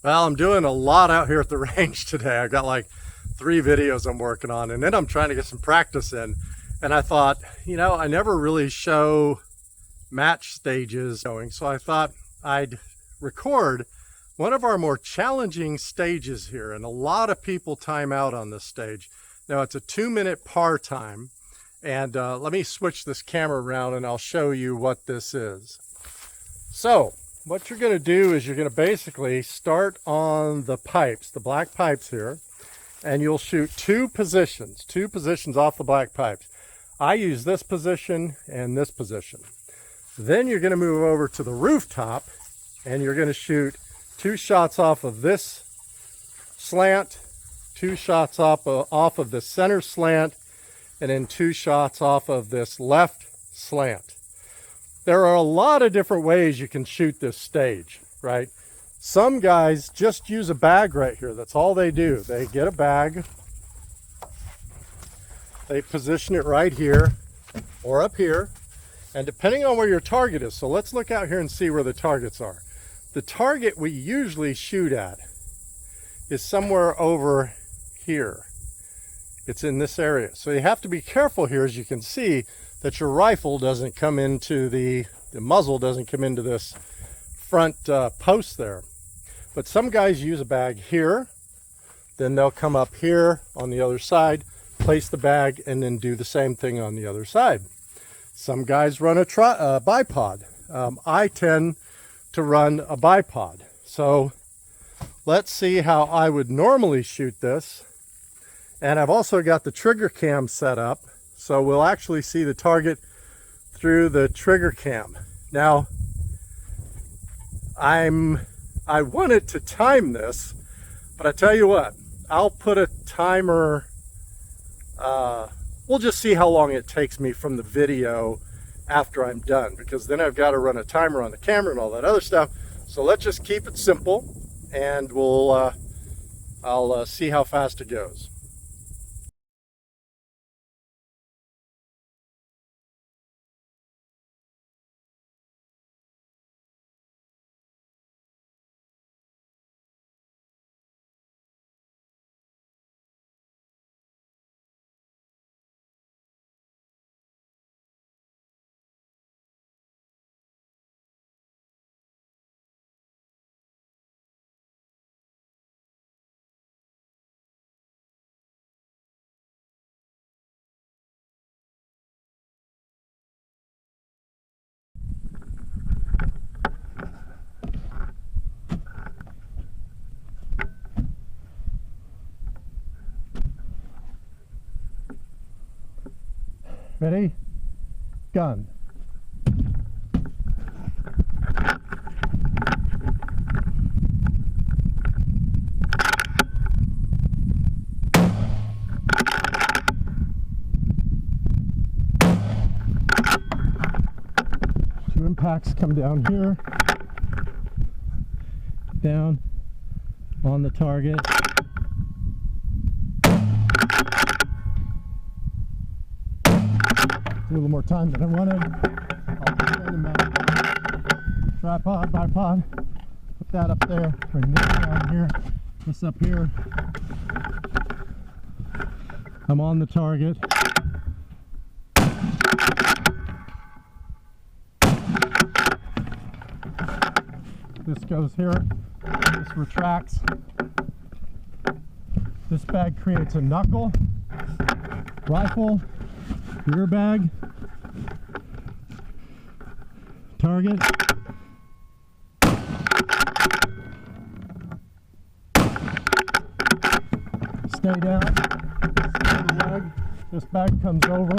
Well, I'm doing a lot out here at the range today. I got like 3 videos I'm working on, and then I'm trying to get some practice in. And I thought, I never really show match stages going, so I thought I'd record one of our more challenging stages here. And a lot of people time out on this stage. Now, it's a 2-minute par time. And let me switch this camera around and I'll show you what this is. So, what you're going to do is you're going to basically start on the pipes, the black pipes here, and you'll shoot two positions off the black pipes. I use this position and this position. Then you're going to move over to the rooftop and you're going to shoot 2 shots off of this slant, 2 shots off of the center slant, and then 2 shots off of this left slant. There are a lot of different ways you can shoot this stage, right? Some guys just use a bag right here. That's all they do. They get a bag, they position it right here or up here, and depending on where your target is, so let's look out here and see where the targets are. The target we usually shoot at is somewhere over here. It's in this area. So you have to be careful here, as you can see, that your rifle doesn't come into the muzzle doesn't come into this front post there. But some guys use a bag here, then they'll come up here on the other side, place the bag, and then do the same thing on the other side. Some guys run a bipod. I tend to run a bipod. So let's see how I would normally shoot this. And I've also got the trigger cam set up, so we'll actually see the target through the trigger cam. Now, I wanted to time this, but I tell you what, I'll put a timer. We'll just see how long it takes me from the video after I'm done, because then I've got to run a timer on the camera and all that other stuff. So let's just keep it simple, and I'll see how fast it goes. Ready? Gun. Two impacts come down here, down on the target. A little more time than I wanted. I'll put that in the tripod, bipod. Put that up there. Bring this down here. This up here. I'm on the target. This goes here. This retracts. This bag creates a knuckle. Rifle. Rear bag, target, stay down, this bag comes over,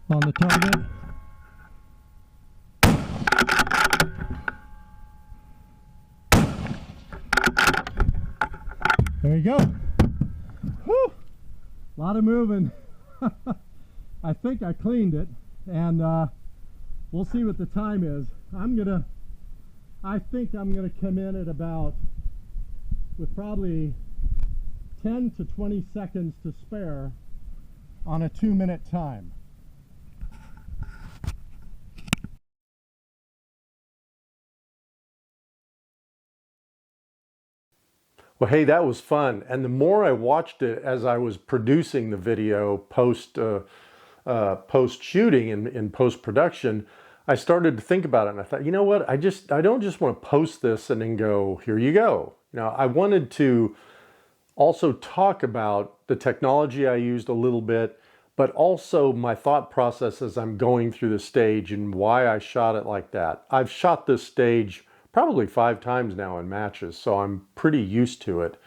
on the target, there you go. Whew. A lot of moving. I think I cleaned it, and we'll see what the time is. I think I'm gonna come in at about, with probably 10 to 20 seconds to spare on a 2-minute time. Well, hey, that was fun. And the more I watched it as I was producing the video post shooting and in post production, I started to think about it, and I thought, you know what? I don't just want to post this and then go, here you go. I wanted to also talk about the technology I used a little bit, but also my thought process as I'm going through the stage and why I shot it like that. I've shot this stage probably 5 times now in matches, so I'm pretty used to it.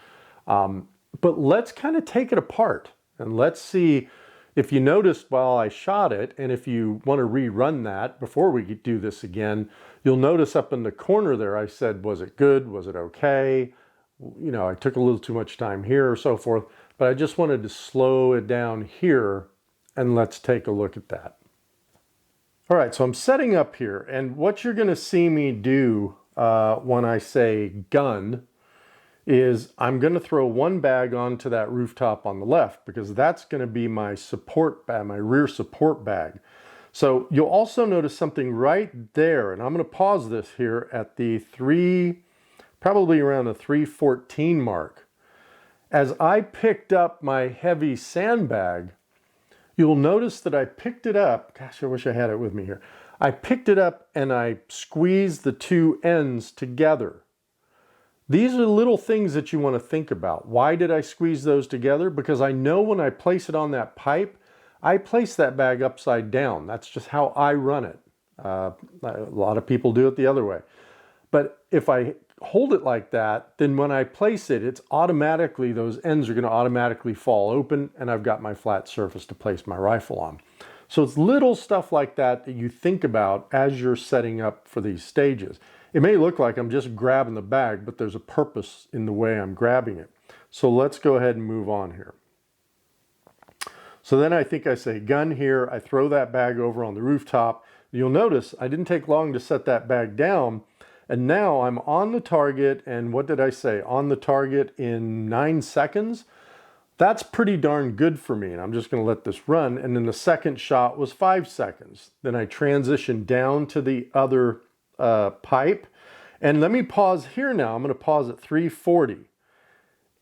But let's kind of take it apart and let's see if you noticed while I shot it, and if you want to rerun that before we do this again, you'll notice up in the corner there I said, was it good? Was it okay? I took a little too much time here or so forth, but I just wanted to slow it down here, and let's take a look at that. All right, so I'm setting up here, and what you're going to see me do when I say gun is I'm going to throw one bag onto that rooftop on the left, because that's going to be my support bag, my rear support bag. So you'll also notice something right there, and I'm going to pause this here at the probably around the 314 mark. As I picked up my heavy sandbag, you'll notice that I picked it up. Gosh, I wish I had it with me here. I picked it up and I squeezed the two ends together. These are little things that you want to think about. Why did I squeeze those together? Because I know when I place it on that pipe, I place that bag upside down. That's just how I run it. A lot of people do it the other way. But if I hold it like that, then when I place it, those ends are going to automatically fall open, and I've got my flat surface to place my rifle on. So it's little stuff like that that you think about as you're setting up for these stages. It may look like I'm just grabbing the bag, but there's a purpose in the way I'm grabbing it. So let's go ahead and move on here. So then I think I say gun here. I throw that bag over on the rooftop. You'll notice I didn't take long to set that bag down. And now I'm on the target, and what did I say? On the target in 9 seconds. That's pretty darn good for me, and I'm just going to let this run. And then the second shot was 5 seconds. Then I transitioned down to the other pipe. And let me pause here now. I'm going to pause at 340.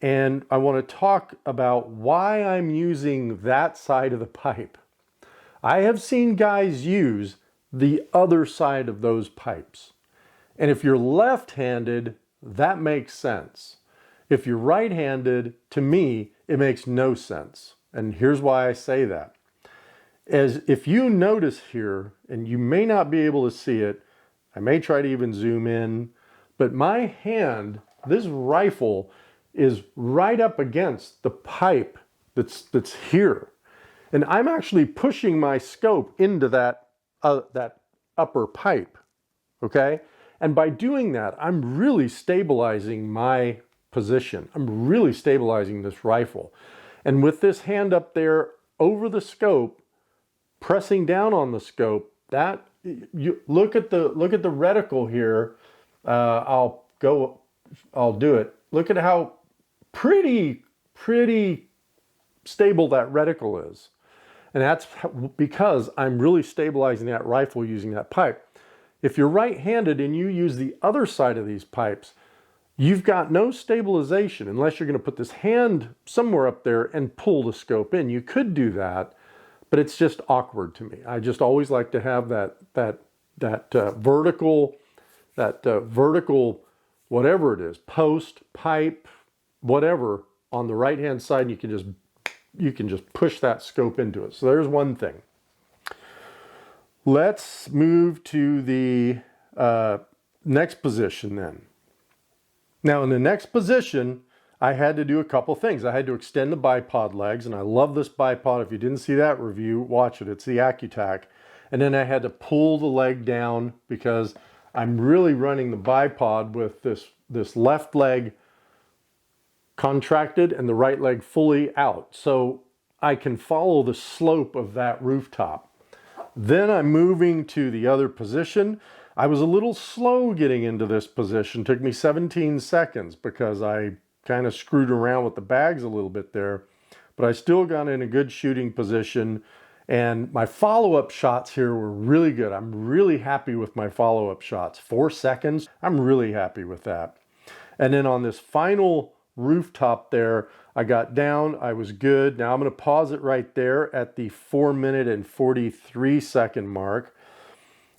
And I want to talk about why I'm using that side of the pipe. I have seen guys use the other side of those pipes. And if you're left-handed, that makes sense. If you're right-handed, to me, it makes no sense. And here's why I say that. As if you notice here, and you may not be able to see it, I may try to even zoom in, but my hand, this rifle, is right up against the pipe that's here. And I'm actually pushing my scope into that upper pipe, okay? And by doing that, I'm really stabilizing my position. I'm really stabilizing this rifle. And with this hand up there over the scope, pressing down on the scope, that you look at the reticle here. I'll do it. Look at how pretty stable that reticle is. And that's because I'm really stabilizing that rifle using that pipe. If you're right-handed and you use the other side of these pipes, you've got no stabilization unless you're going to put this hand somewhere up there and pull the scope in. You could do that, but it's just awkward to me. I just always like to have that vertical, whatever it is, post, pipe, whatever, on the right-hand side. You can just push that scope into it. So there's one thing. Let's move to the next position then. Now in the next position, I had to do a couple things. I had to extend the bipod legs, and I love this bipod. If you didn't see that review, watch it. It's the AccuTac. And then I had to pull the leg down because I'm really running the bipod with this left leg contracted and the right leg fully out. So I can follow the slope of that rooftop. Then I'm moving to the other position. I was a little slow getting into this position. It took me 17 seconds because I kind of screwed around with the bags a little bit there. But I still got in a good shooting position. And my follow-up shots here were really good. I'm really happy with my follow-up shots. 4 seconds, I'm really happy with that. And then on this final Rooftop there. I got down, I was good. Now I'm going to pause it right there at the 4 minute and 43 second mark.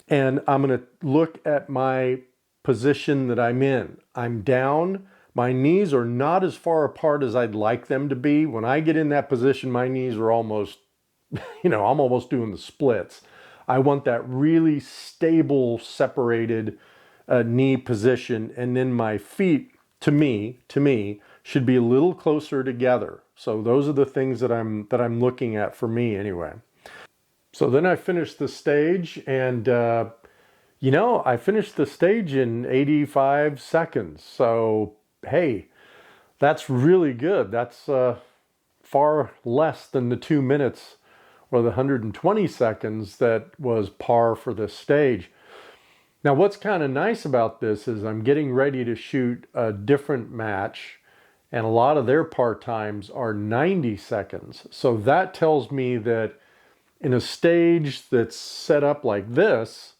And I'm going to look at my position that I'm in. I'm down. My knees are not as far apart as I'd like them to be. When I get in that position, my knees are almost, I'm almost doing the splits. I want that really stable, separated knee position. And then my feet, to me, should be a little closer together. So those are the things that I'm looking at for me anyway. So then I finished the stage, and I finished the stage in 85 seconds. So hey, that's really good. That's far less than the 2 minutes or the 120 seconds that was par for this stage. Now, what's kind of nice about this is I'm getting ready to shoot a different match, and a lot of their par times are 90 seconds. So that tells me that in a stage that's set up like this,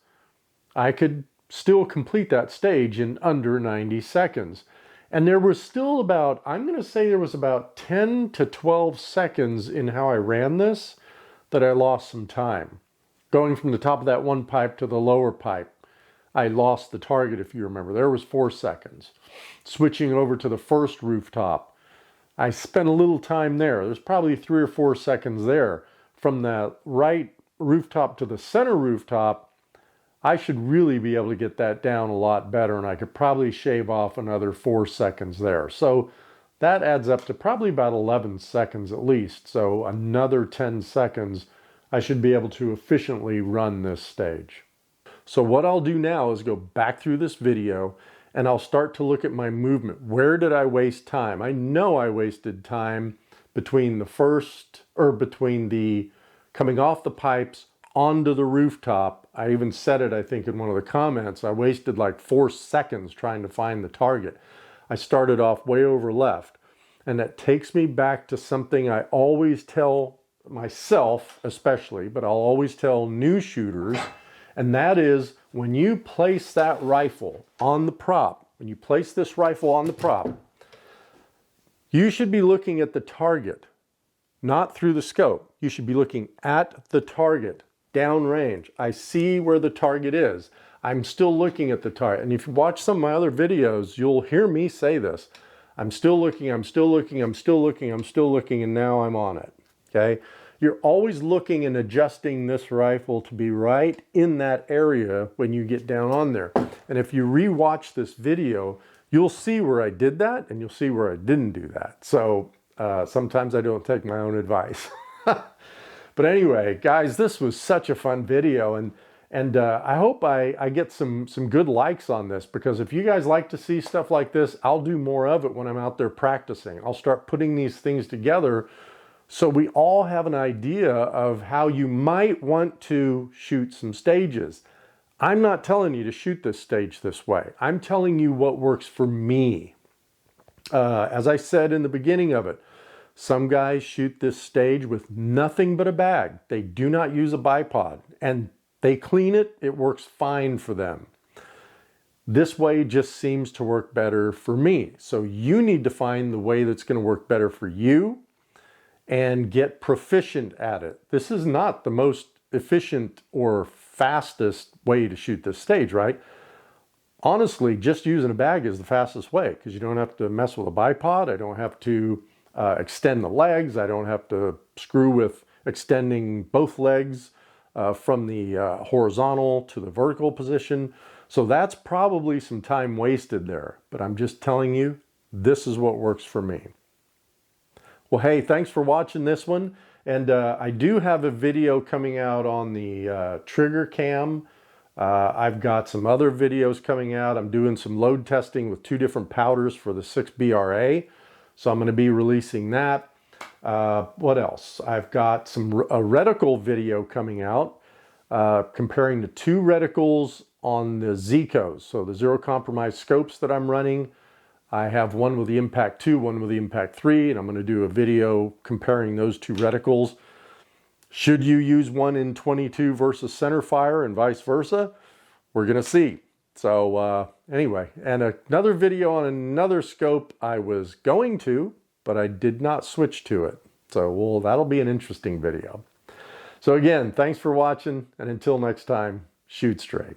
I could still complete that stage in under 90 seconds. And there was still about, I'm going to say there was about 10 to 12 seconds in how I ran this that I lost some time. Going from the top of that one pipe to the lower pipe, I lost the target, if you remember. There was 4 seconds. Switching over to the first rooftop, I spent a little time there. There's probably 3 or 4 seconds there. From the right rooftop to the center rooftop, I should really be able to get that down a lot better, and I could probably shave off another 4 seconds there. So that adds up to probably about 11 seconds at least. So another 10 seconds, I should be able to efficiently run this stage. So what I'll do now is go back through this video, and I'll start to look at my movement. Where did I waste time? I know I wasted time between the coming off the pipes onto the rooftop. I even said it, I think, in one of the comments. I wasted like 4 seconds trying to find the target. I started off way over left. And that takes me back to something I always tell myself, especially, but I'll always tell new shooters. And that is, when you place that rifle on the prop, when you place this rifle on the prop, you should be looking at the target, not through the scope. You should be looking at the target, downrange. I see where the target is. I'm still looking at the target. And if you watch some of my other videos, you'll hear me say this. I'm still looking, I'm still looking, I'm still looking, I'm still looking, and now I'm on it, okay? You're always looking and adjusting this rifle to be right in that area when you get down on there. And if you re-watch this video, you'll see where I did that, and you'll see where I didn't do that. So sometimes I don't take my own advice. But anyway, guys, this was such a fun video, and I hope I get some good likes on this, because if you guys like to see stuff like this, I'll do more of it when I'm out there practicing. I'll start putting these things together so we all have an idea of how you might want to shoot some stages. I'm not telling you to shoot this stage this way. I'm telling you what works for me. As I said in the beginning of it, some guys shoot this stage with nothing but a bag. They do not use a bipod, and they clean it. It works fine for them. This way just seems to work better for me. So you need to find the way that's going to work better for you and get proficient at it. This is not the most efficient or fastest way to shoot this stage, right? Honestly, just using a bag is the fastest way, because you don't have to mess with a bipod. I don't have to extend the legs. I don't have to screw with extending both legs from the horizontal to the vertical position. So that's probably some time wasted there, but I'm just telling you, this is what works for me. Well, hey, thanks for watching this one. And I do have a video coming out on the trigger cam. I've got some other videos coming out. I'm doing some load testing with 2 different powders for the 6BRA. So I'm going to be releasing that. What else? I've got a reticle video coming out comparing the 2 reticles on the Zecos. So the zero compromise scopes that I'm running. I have one with the Impact 2, one with the Impact 3, and I'm going to do a video comparing those 2 reticles. Should you use one in 22 versus Centerfire and vice versa? We're going to see. So anyway, and another video on another scope I was going to, but I did not switch to it. So that'll be an interesting video. So again, thanks for watching, and until next time, shoot straight.